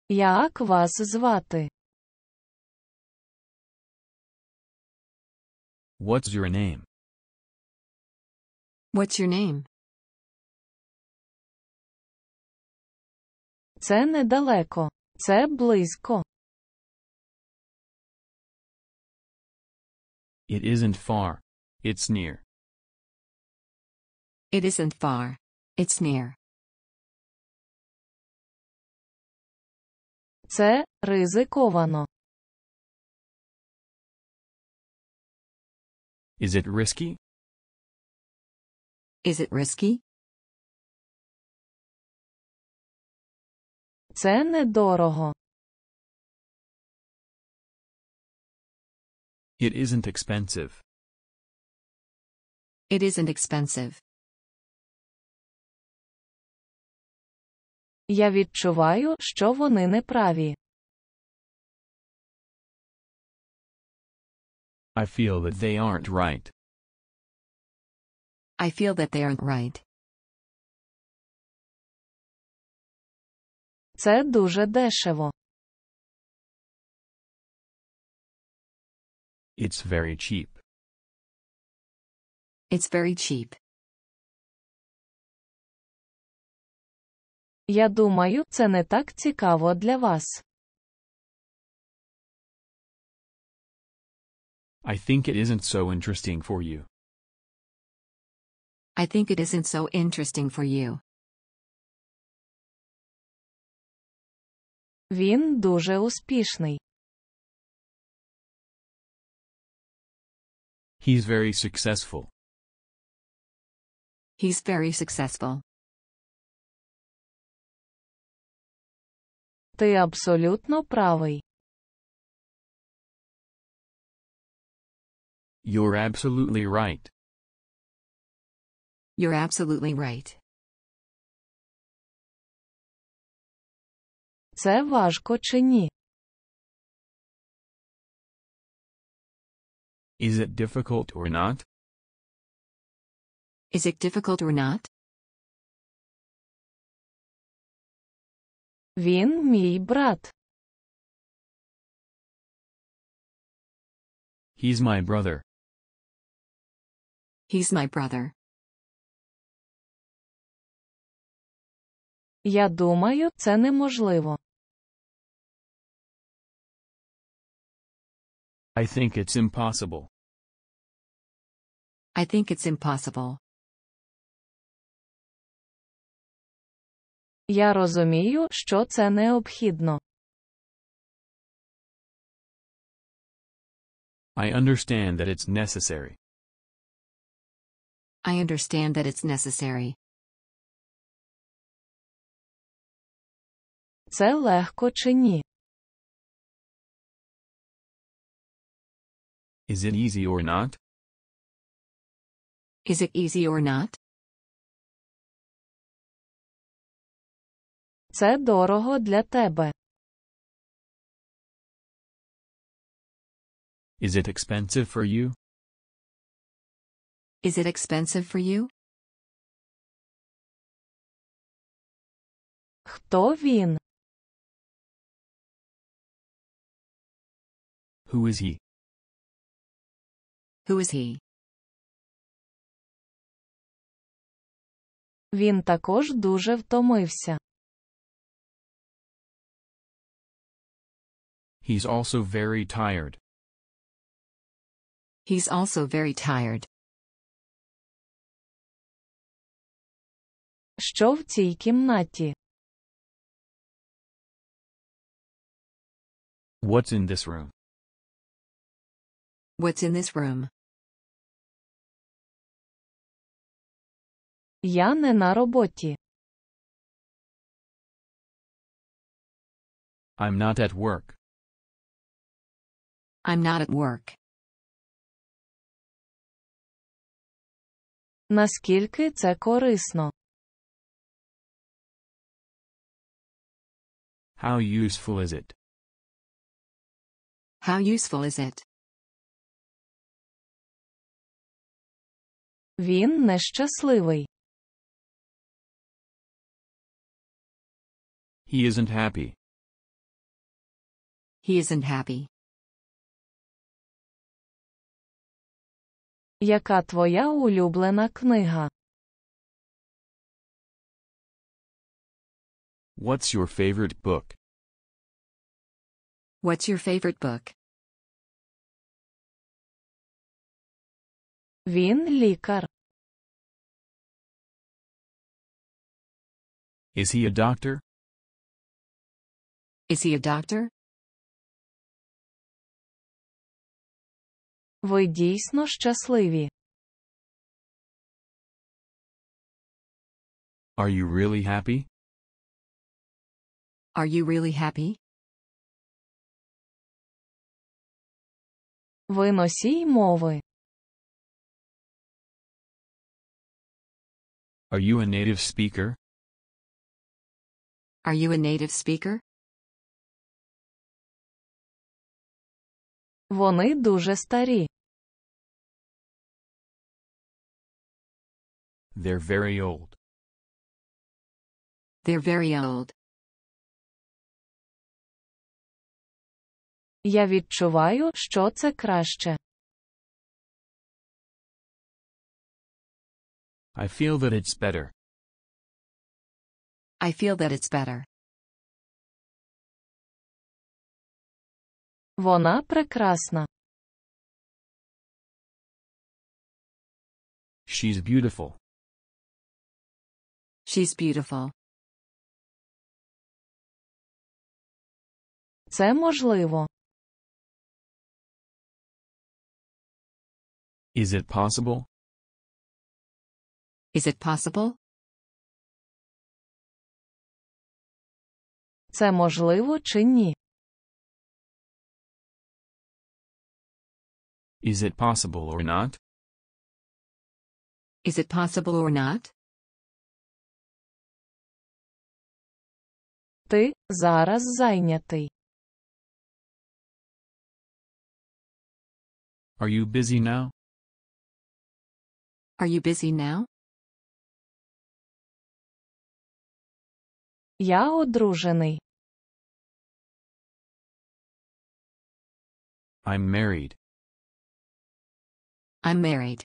Як вас звати? What's your name? What's your name? Це недалеко. Це близько. It isn't far. It's near. It isn't far. It's near. Це ризиковано. Is it risky? Is it risky? Це недорого. It isn't expensive. It isn't expensive. Я відчуваю, що вони неправі. I feel that they aren't right. I feel that they aren't right. Це дуже дешево. It's very cheap. It's very cheap. Я думаю, це не так цікаво для вас. I think it isn't so interesting for you. I think it isn't so interesting for you. Він дуже успішний. He's very successful. He's very successful. Ти абсолютно правий. You're absolutely right. You're absolutely right. Це важко чи ні? Is it difficult or not? Is it difficult or not? Він мій брат. He's my brother. He's my brother. Я думаю, це неможливо. I think it's impossible. I think it's impossible. Я розумію, що це необхідно. I understand that it's necessary. I understand that it's necessary. Це легко чи ні? Is it easy or not? Is it easy or not? Це дорого для тебе. Is it expensive for you? Is it expensive for you? Хто він? Who is he? Who is he? Він також дуже втомився. He's also very tired. He's also very tired. Що в цій кімнаті? What's in this room? What's in this room? Я не на роботі. I'm not at work. I'm not at work. Наскільки це корисно? How useful is it? How useful is it? Він нещасливий. He isn't happy. He isn't happy. Яка твоя улюблена книга? What's your favorite book? What's your favorite book? Він лікар. Is he a doctor? Is he a doctor? Ви дійсно щасливі. Are you really happy? Are you really happy? Ви носій мови. Are you a native speaker? Are you a native speaker? Вони дуже старі. They're very old. They're very old. Я відчуваю, що це краще. I feel that it's better. I feel that it's better. Вона прекрасна. She's beautiful. She's beautiful. Це можливо. Is it possible? Is it possible? Це можливо чи ні? Is it possible or not? Is it possible or not? Ти зараз зайнятий. Are you busy now? Are you busy now? Я одружений. I'm married. I'm married.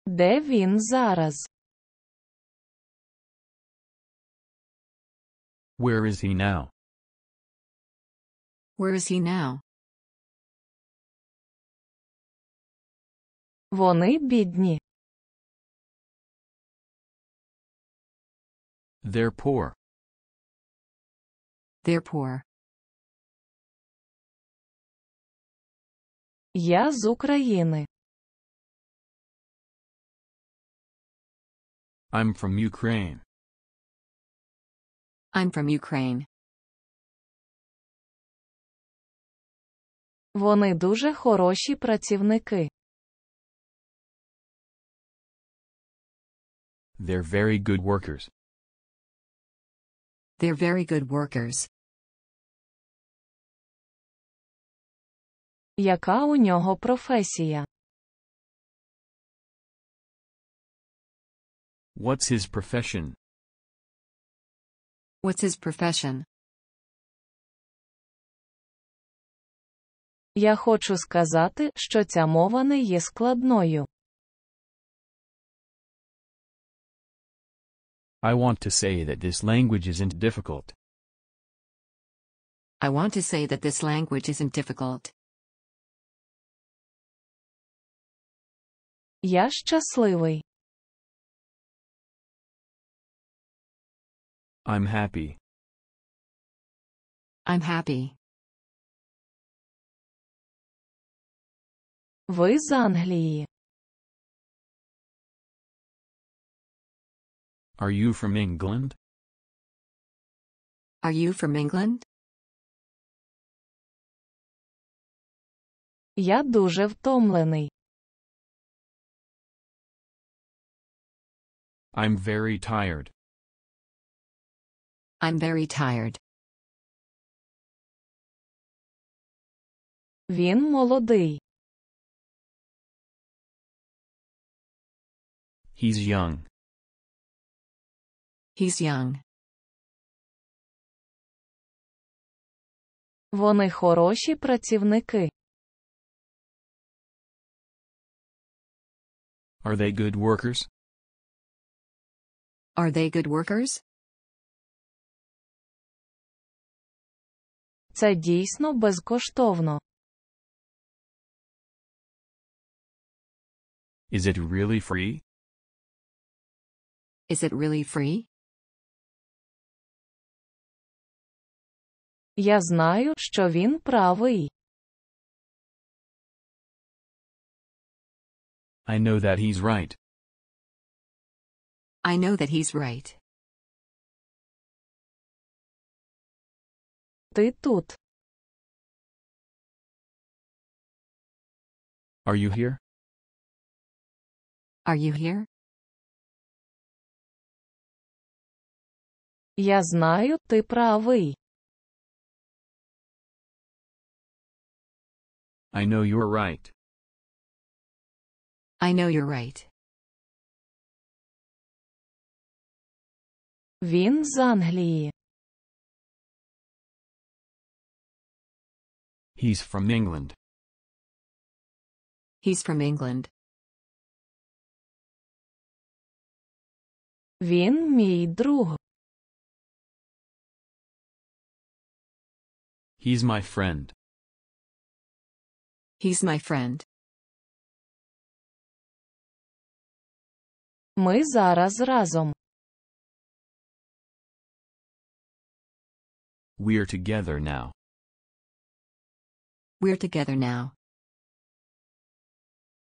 Де він зараз? Where is he now? Where is he now? Вони бідні. They're poor. They're poor. Я з України. I'm from Ukraine. I'm from Ukraine. Вони дуже хороші працівники. They're very good workers. They're very good workers. Яка у нього професія? What's his profession? What's his profession? Я хочу сказати, що ця мова не є складною. I want to say that this language isn't difficult. I want to say that this language isn't difficult. Я щасливий. I'm happy. I'm happy. Ви з Англії. Are you from England? Are you from England? Я дуже втомлений. I'm very tired. I'm very tired. Він молодий. He's young. He's young. Вони хороші працівники. Are they good workers? Are they good workers? Це дійсно безкоштовно. Is it really free? Is it really free? Я знаю, що він правий. I know that he's right. I know that he's right. Ти тут. Are you here? Are you here? Я знаю, ти правий. I know you're right. I know you're right. Він з Англії. He's from England. He's from England. Він мій друг. He's my friend. He's my friend. Ми зараз разом. We're together now. We're together now.